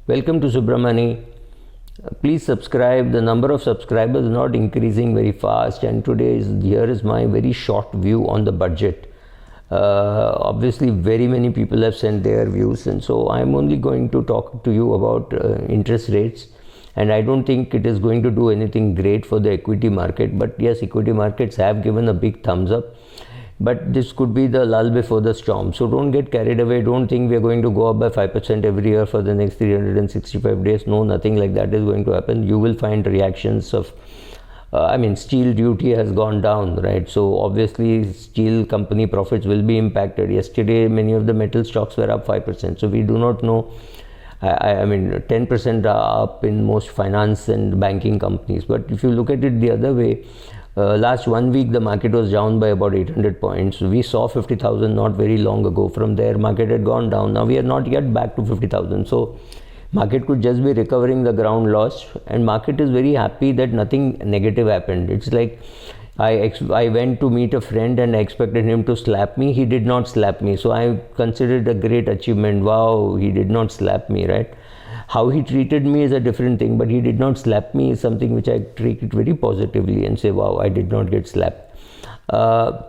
Welcome to Subramani. Please subscribe. The number of subscribers is not increasing very fast, and here is my very short view on the budget. Obviously, very many people have sent their views, and so I'm only going to talk to you about interest rates. And I don't think it is going to do anything great for the equity market. But yes, equity markets have given a big thumbs up. But this could be the lull before the storm. So don't get carried away. Don't think we are going to go up by 5% every year for the next 365 days. No, nothing like that is going to happen. You will find reactions of, steel duty has gone down, right? So obviously steel company profits will be impacted. Yesterday, many of the metal stocks were up 5%. So we do not know. 10% are up in most finance and banking companies. But if you look at it the other way, last 1 week the market was down by about 800 points. We saw 50,000 not very long ago. From there, market had gone down. Now we are not yet back to 50,000. So market could just be recovering the ground lost, and market is very happy that nothing negative happened. It's like I went to meet a friend and I expected him to slap me. He did not slap me. So I considered a great achievement. Wow, he did not slap me, right? How he treated me is a different thing, but he did not slap me is something which I take it very positively and say, wow, I did not get slapped. So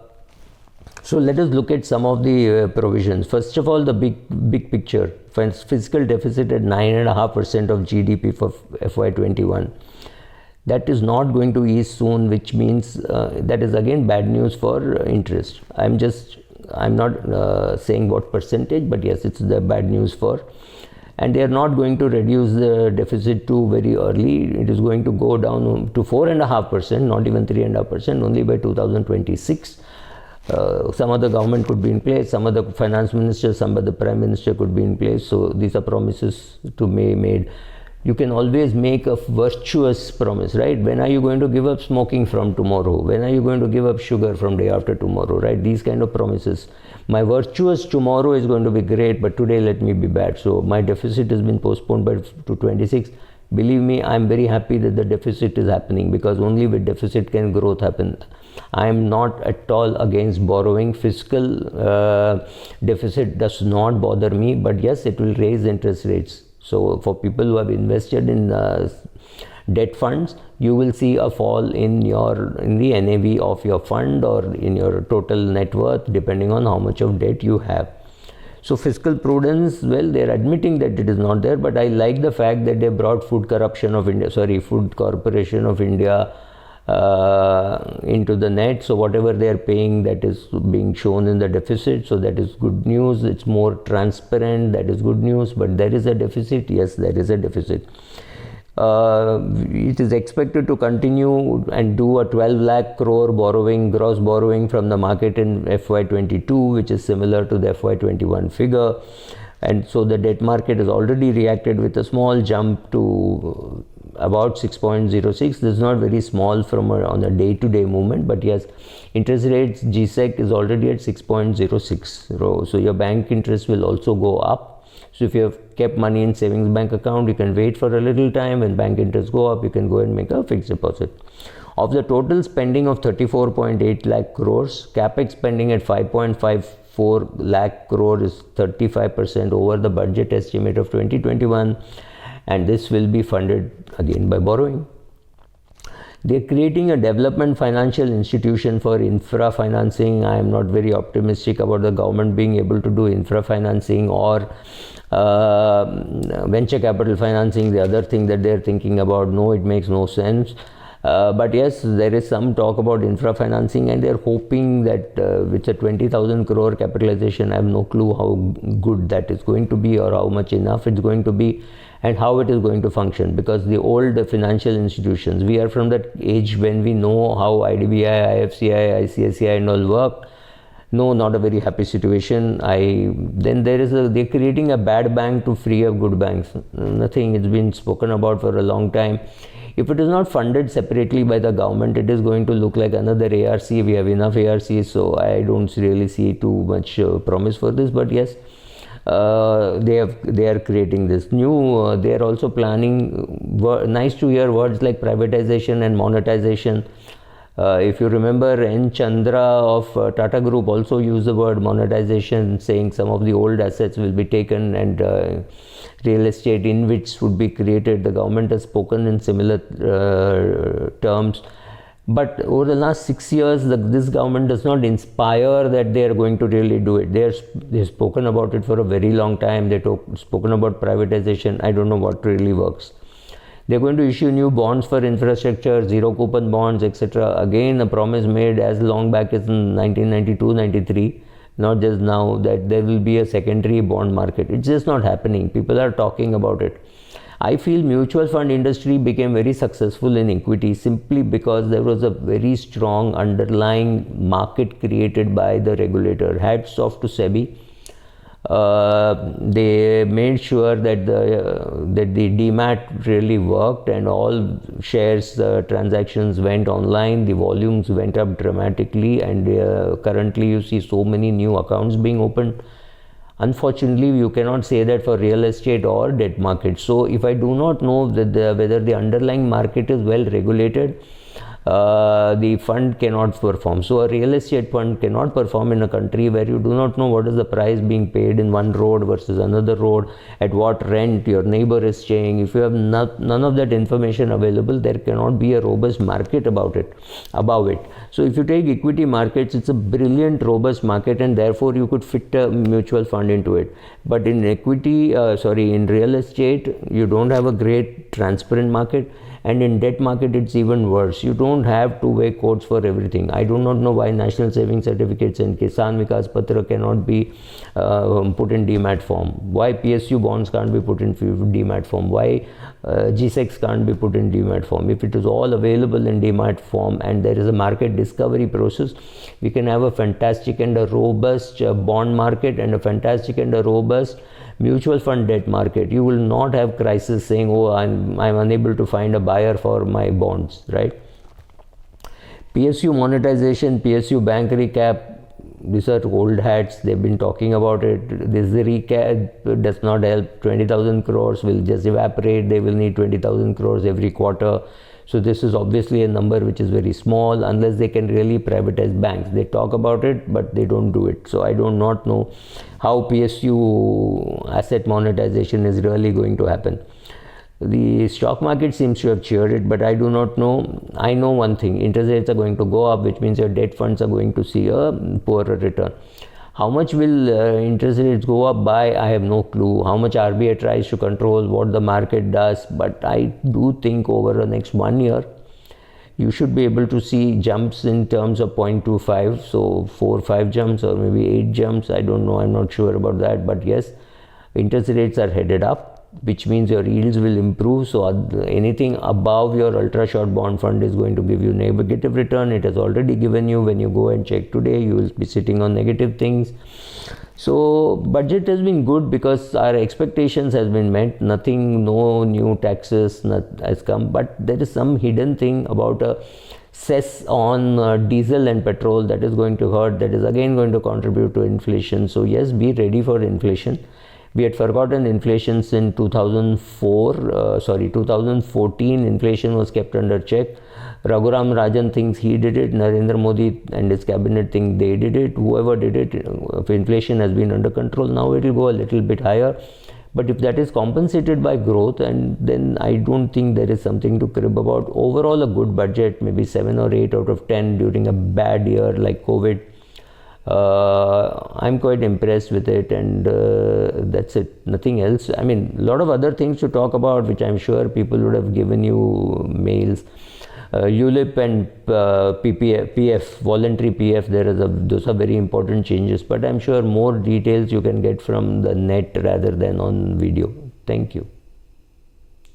let us look at some of the provisions. First of all, the big picture. Fiscal deficit at 9.5% of GDP for FY21. That is not going to ease soon, which means that is again bad news for interest. I'm not saying what percentage, but yes, it's the bad news for. And they are not going to reduce the deficit too very early. It is going to go down to 4.5%, not even 3.5%, only by 2026. Some of the government could be in place, some of the finance minister, some of the prime minister could be in place. So these are promises to be made. You can always make a virtuous promise, right? When are you going to give up smoking from tomorrow? When are you going to give up sugar from day after tomorrow, right? These kind of promises. My virtuous tomorrow is going to be great, but today let me be bad. So my deficit has been postponed to 26. Believe me, I'm very happy that the deficit is happening, because only with deficit can growth happen. I am not at all against borrowing. Fiscal deficit does not bother me, but yes, it will raise interest rates. So for people who have invested in debt funds, you will see a fall in the NAV of your fund or in your total net worth, depending on how much of debt you have. So fiscal prudence, well, they are admitting that it is not there, but I like the fact that they brought Food Corporation of India into the net. So whatever they are paying, that is being shown in the deficit. So that is good news. It's more transparent. That is good news. But there is a deficit. Yes, there is a deficit. It is expected to continue and do a 12 lakh crore gross borrowing from the market in FY22, which is similar to the FY21 figure. And so the debt market has already reacted with a small jump to about 6.06. This is not very small on a day-to-day movement, but yes, interest rates, GSEC is already at 6.06. So your bank interest will also go up. So if you have kept money in savings bank account, you can wait for a little time. When bank interest go up, you can go and make a fixed deposit. Of the total spending of 34.8 lakh crores, capex spending at 5.54 lakh crore is 35% over the budget estimate of 2021, and this will be funded again by borrowing. They are creating a development financial institution for infra financing. I am not very optimistic about the government being able to do infra financing or venture capital financing, the other thing that they are thinking about. No, it makes no sense. But yes, there is some talk about infra financing, and they are hoping that with a 20,000 crore capitalization, I have no clue how good that is going to be or how much enough it's going to be and how it is going to function. Because the old financial institutions, we are from that age when we know how IDBI, IFCI, ICICI and all work. No, not a very happy situation. Then they're creating a bad bank to free up good banks. Nothing, it's been spoken about for a long time. If it is not funded separately by the government, it is going to look like another ARC. We have enough ARCs, so I don't really see too much promise for this. But yes, they are creating this new. They are also planning. Nice to hear words like privatization and monetization. If you remember, N. Chandra of Tata Group also used the word monetization, saying some of the old assets will be taken and real estate in which would be created. The government has spoken in similar terms. But over the last 6 years, this government does not inspire that they are going to really do it. They've spoken about it for a very long time. They've spoken about privatization. I don't know what really works. They're going to issue new bonds for infrastructure, zero coupon bonds, etc. Again, a promise made as long back as in 1992-93, not just now, that there will be a secondary bond market. It's just not happening. People are talking about it. I feel mutual fund industry became very successful in equity simply because there was a very strong underlying market created by the regulator. Hats off to SEBI. They made sure that the demat really worked, and all shares transactions went online. The volumes went up dramatically, and currently you see so many new accounts being opened. Unfortunately, you cannot say that for real estate or debt market. So if I do not know that whether the underlying market is well regulated, the fund cannot perform. So a real estate fund cannot perform in a country where you do not know what is the price being paid in one road versus another road, at what rent your neighbor is staying. If you have none of that information available, there cannot be a robust market above it. So if you take equity markets, it's a brilliant, robust market, and therefore you could fit a mutual fund into it. But in in real estate, you don't have a great transparent market. And in debt market, it's even worse. You don't have two-way codes for everything. I do not know why national savings certificates and Kisan Vikas Patra cannot be put in demat form. Why PSU bonds can't be put in demat form. Why GSECs can't be put in demat form. If it is all available in demat form and there is a market discovery process, we can have a fantastic and a robust bond market and a fantastic and a robust mutual fund debt market. You will not have crisis saying, oh, I'm unable to find a buyer for my bonds, right? PSU monetization, PSU bank recap, these are old hats. They've been talking about it. This recap does not help. 20,000 crores will just evaporate. They will need 20,000 crores every quarter. So this is obviously a number which is very small unless they can really privatize banks. They talk about it, but they don't do it. So I do not know how PSU asset monetization is really going to happen. The stock market seems to have cheered it, but I do not know. I know one thing, interest rates are going to go up, which means your debt funds are going to see a poorer return. How much will interest rates go up by? I have no clue. How much RBI tries to control what the market does, but I do think over the next 1 year, you should be able to see jumps in terms of 0.25, so 4 or 5 jumps or maybe 8 jumps. I don't know. I'm not sure about that, but yes, interest rates are headed up, which means your yields will improve. So anything above your ultra short bond fund is going to give you negative return. It has already given you. When you go and check today, you will be sitting on negative things. So budget has been good because our expectations has been met. Nothing, no new taxes has come, but there is some hidden thing about a cess on diesel and petrol that is going to hurt. That is again going to contribute to inflation. So yes, be ready for inflation. We had forgotten inflation in 2014. Inflation was kept under check. Raghuram Rajan thinks he did it. Narendra Modi and his cabinet think they did it. Whoever did it, if inflation has been under control, now it will go a little bit higher. But if that is compensated by growth, and then I don't think there is something to crib about. Overall, a good budget, maybe 7 or 8 out of 10 during a bad year like COVID. I'm quite impressed with it, and that's it, nothing else. I mean, a lot of other things to talk about, which I'm sure people would have given you mails. ULIP and PF, voluntary PF, those are very important changes, but I'm sure more details you can get from the net rather than on video. Thank you.